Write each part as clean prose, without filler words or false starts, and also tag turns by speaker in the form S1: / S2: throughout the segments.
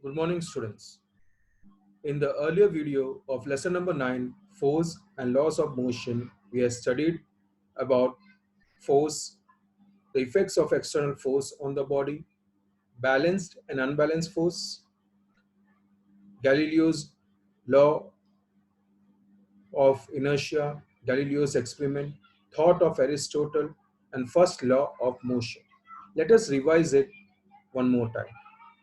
S1: Good morning, students. In the earlier video of lesson number 9, force and laws of motion, we have studied about force, the effects of external force on the body, balanced and unbalanced force, Galileo's law of inertia, Galileo's experiment, thought of Aristotle, and first law of motion. Let us revise it one more time.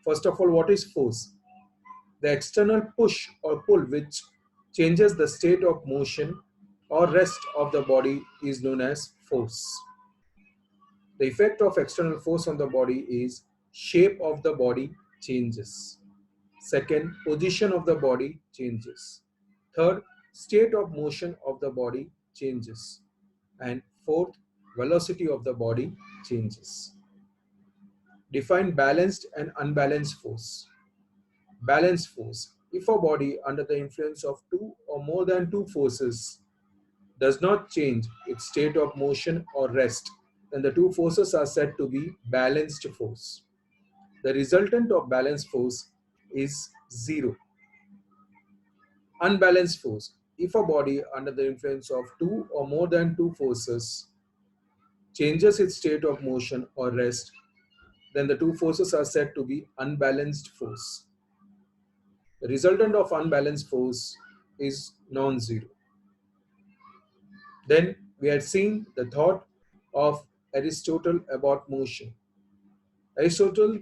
S1: First of all, what is force? The external push or pull which changes the state of motion or rest of the body is known as force. The effect of external force on the body is shape of the body changes. Second, position of the body changes. Third, state of motion of the body changes. And fourth, velocity of the body changes. Define balanced and unbalanced force. Balanced force. If a body under the influence of two or more than two forces does not change its state of motion or rest, then the two forces are said to be balanced force. The resultant of balanced force is zero. Unbalanced force. If a body under the influence of two or more than two forces changes its state of motion or rest, then the two forces are said to be unbalanced force. The resultant of unbalanced force is non-zero. Then we had seen the thought of Aristotle about motion. Aristotle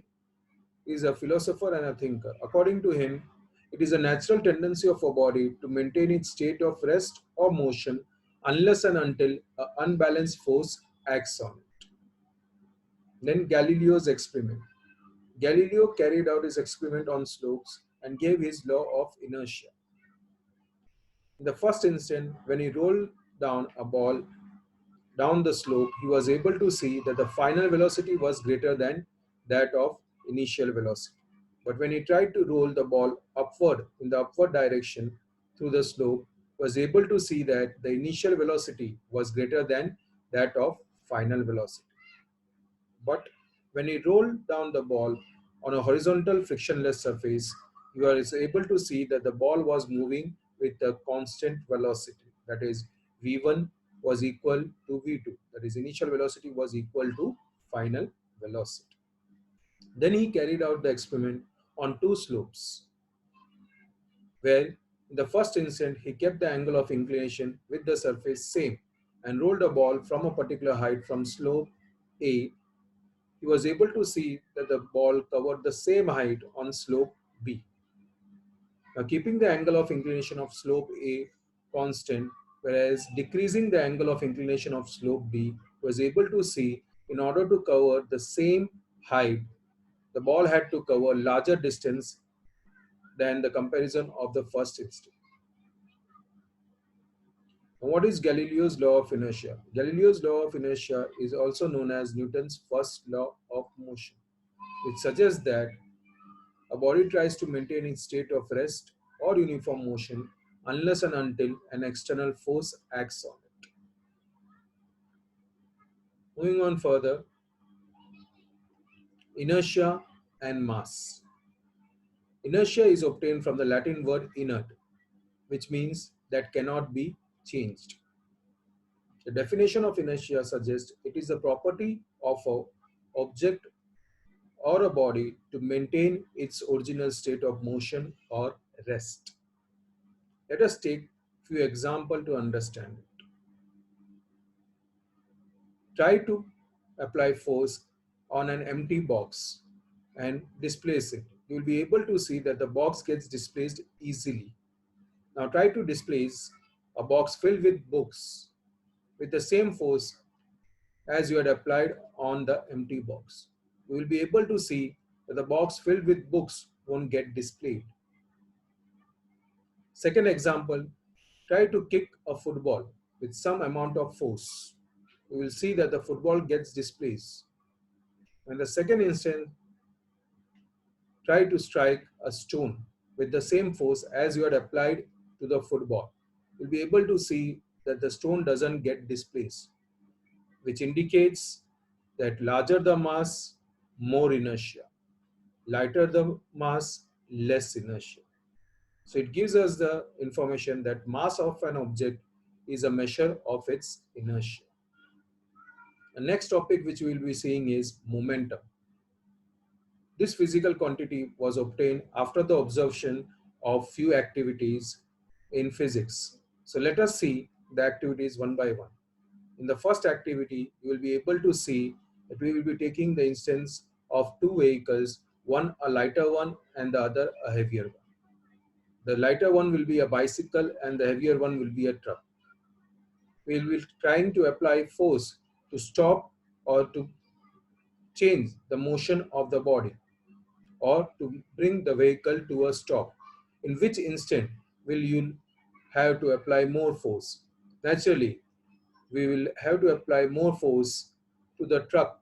S1: is a philosopher and a thinker. According to him, it is a natural tendency of a body to maintain its state of rest or motion unless and until an unbalanced force acts on it. Then Galileo's experiment. Galileo carried out his experiment on slopes and gave his law of inertia. In the first instant, when he rolled down a ball down the slope, he was able to see that the final velocity was greater than that of initial velocity. But when he tried to roll the ball upward in the upward direction through the slope, was able to see that the initial velocity was greater than that of final velocity. But when he rolled down the ball on a horizontal frictionless surface, he was able to see that the ball was moving with a constant velocity. That is, v1 was equal to v2. That is, initial velocity was equal to final velocity. Then he carried out the experiment on two slopes, where in the first instant he kept the angle of inclination with the surface same and rolled a ball from a particular height from slope A. He was able to see that the ball covered the same height on slope B. Now, keeping the angle of inclination of slope A constant, whereas decreasing the angle of inclination of slope B, was able to see in order to cover the same height, the ball had to cover larger distance than the comparison of the first instant. Now, what is Galileo's law of inertia? Galileo's law of inertia is also known as Newton's first law of motion, which suggests that a body tries to maintain its state of rest or uniform motion unless and until an external force acts on it. Moving on further, inertia and mass. Inertia is obtained from the Latin word inert, which means that cannot be changed. The definition of inertia suggests it is a property of an object or a body to maintain its original state of motion or rest. Let us take a few examples to understand it. Try to apply force on an empty box and displace it. You will be able to see that the box gets displaced easily. Now try to displace a box filled with books with the same force as you had applied on the empty box. You will be able to see that the box filled with books won't get displaced. Second example, try to kick a football with some amount of force. You will see that the football gets displaced. In the second instant, try to strike a stone with the same force as you had applied to the football. You'll be able to see that the stone doesn't get displaced, which indicates that larger the mass, more inertia. Lighter the mass, less inertia. So it gives us the information that mass of an object is a measure of its inertia. The next topic which we will be seeing is momentum. This physical quantity was obtained after the observation of few activities in physics. So let us see the activities one by one. In the first activity, you will be able to see that we will be taking the instance of two vehicles, one a lighter one and the other a heavier one. The lighter one will be a bicycle and the heavier one will be a truck. We will be trying to apply force to stop or to change the motion of the body or to bring the vehicle to a stop. In which instant will you have to apply more force? Naturally, we will have to apply more force to the truck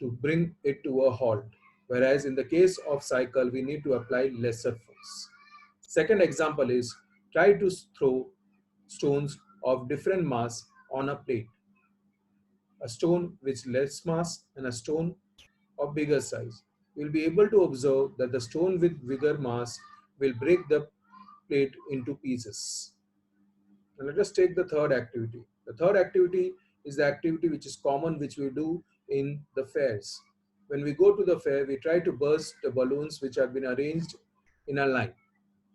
S1: to bring it to a halt. Whereas in the case of cycle, we need to apply lesser force. Second example is try to throw stones of different mass on a plate. A stone with less mass and a stone of bigger size. You will be able to observe that the stone with bigger mass will break the plate into pieces. Now let us take the third activity. The third activity is the activity which is common, which we do in the fairs. When we go to the fair, we try to burst the balloons which have been arranged in a line.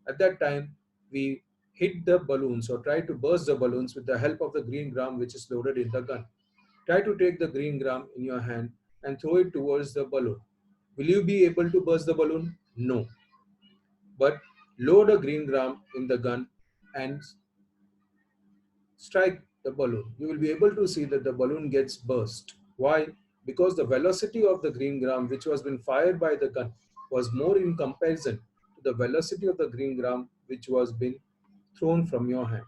S1: At that time, we hit the balloons or try to burst the balloons with the help of the green gram which is loaded in the gun. Try to take the green gram in your hand and throw it towards the balloon. Will you be able to burst the balloon? No. But load a green gram in the gun and strike the balloon. You will be able to see that the balloon gets burst. Why? Because the velocity of the green gram which was been fired by the gun was more in comparison to the velocity of the green gram which was been thrown from your hand.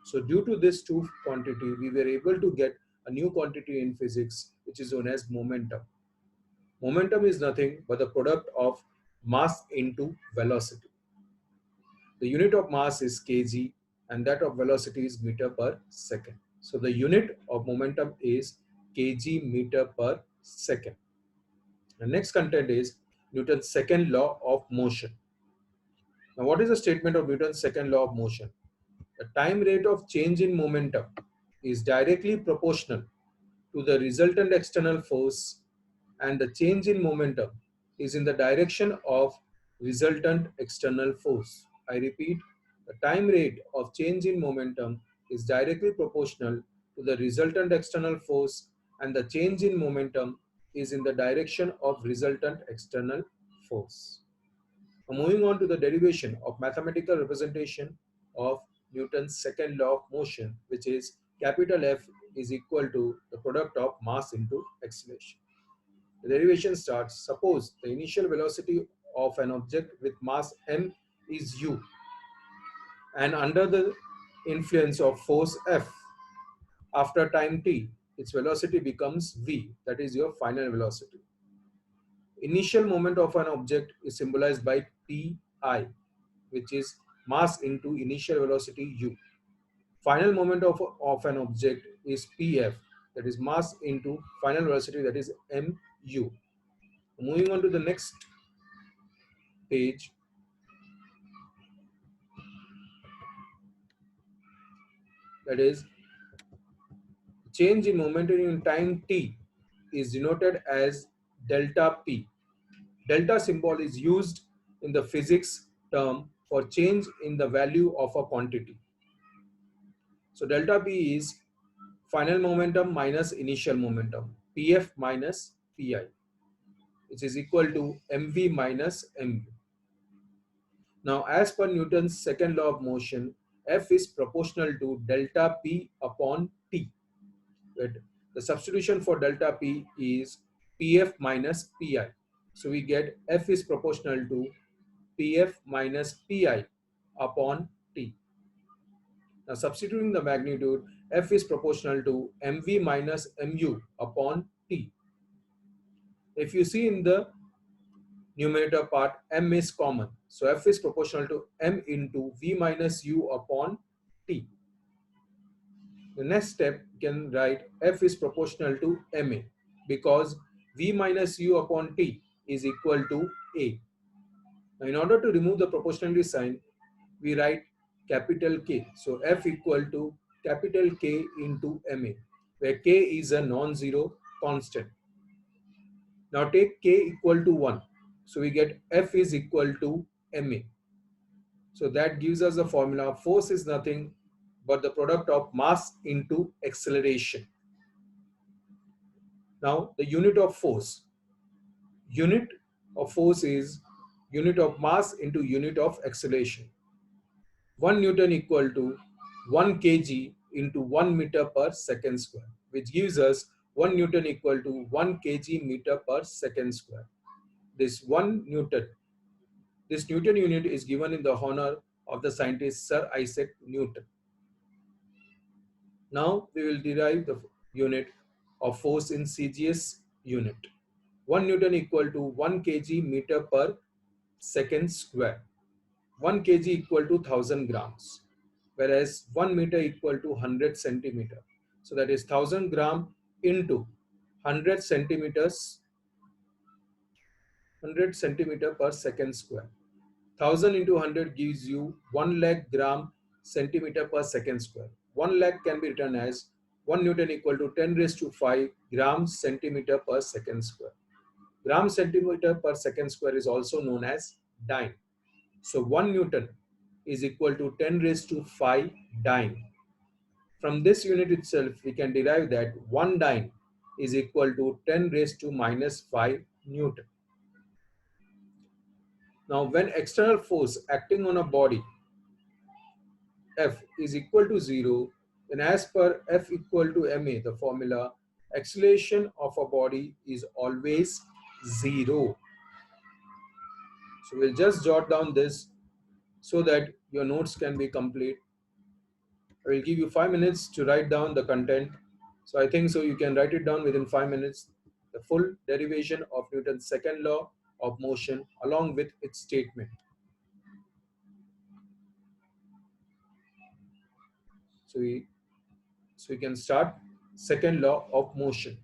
S1: So due to this two quantity, we were able to get a new quantity in physics which is known as momentum. Momentum is nothing but the product of mass into velocity. The unit of mass is kg and that of velocity is meter per second. So the unit of momentum is kg meter per second. The next content is Newton's second law of motion. Now what is the statement of Newton's second law of motion? The time rate of change in momentum is directly proportional to the resultant external force and the change in momentum is in the direction of resultant external force. I repeat, the time rate of change in momentum is directly proportional to the resultant external force and the change in momentum is in the direction of resultant external force. Now moving on to the derivation of mathematical representation of Newton's second law of motion, which is capital F is equal to the product of mass into acceleration. The derivation starts. Suppose the initial velocity of an object with mass m is u and under the influence of force F after time t, its velocity becomes v, that is your final velocity. Initial moment of an object is symbolized by pi, which is mass into initial velocity u. Final moment of an object is pf, that is mass into final velocity, that is mu. Moving on to the next page, that is change in momentum in time t is denoted as delta p. Delta symbol is used in the physics term for change in the value of a quantity. So delta p is final momentum minus initial momentum, pf minus pi, which is equal to mv minus mu. Now, as per Newton's second law of motion, F is proportional to delta P upon T. But the substitution for delta P is PF minus PI. So we get F is proportional to PF minus PI upon T. Now substituting the magnitude, F is proportional to MV minus MU upon T. If you see in the numerator part, m is common. So f is proportional to m into v minus u upon t. The next step can write f is proportional to ma because v minus u upon t is equal to a. Now, in order to remove the proportionality sign, we write capital K. So F equal to capital K into MA, where K is a non-zero constant. Now take K equal to 1. So we get F is equal to MA. So that gives us the formula. Force is nothing but the product of mass into acceleration. Now the unit of force. Unit of force is unit of mass into unit of acceleration. 1 Newton equal to 1 kg into 1 meter per second square, which gives us 1 Newton equal to 1 kg meter per second square. This 1 Newton, this Newton unit is given in the honor of the scientist Sir Isaac Newton. Now we will derive the unit of force in CGS unit. 1 Newton equal to 1 kg meter per second square. 1 kg equal to 1000 grams, whereas 1 meter equal to 100 centimeter. So that is 1000 gram into 100 centimeters, 100 centimeter per second square. 1000 into 100 gives you 1 lakh gram centimeter per second square. 1 lakh can be written as 1 Newton equal to 10 raised to 5 grams centimeter per second square. Gram centimeter per second square is also known as dyne. So 1 Newton is equal to 10 raised to 5 dyne. From this unit itself, we can derive that 1 dyne is equal to 10 raised to minus 5 Newton. Now, when external force acting on a body F is equal to 0, then as per F equal to ma, the formula, acceleration of a body is always 0. So we'll just jot down this so that your notes can be complete. I will give you 5 minutes to write down the content. So I think so you can write it down within 5 minutes. The full derivation of Newton's second law of motion along with its statement. So we can start second law of motion.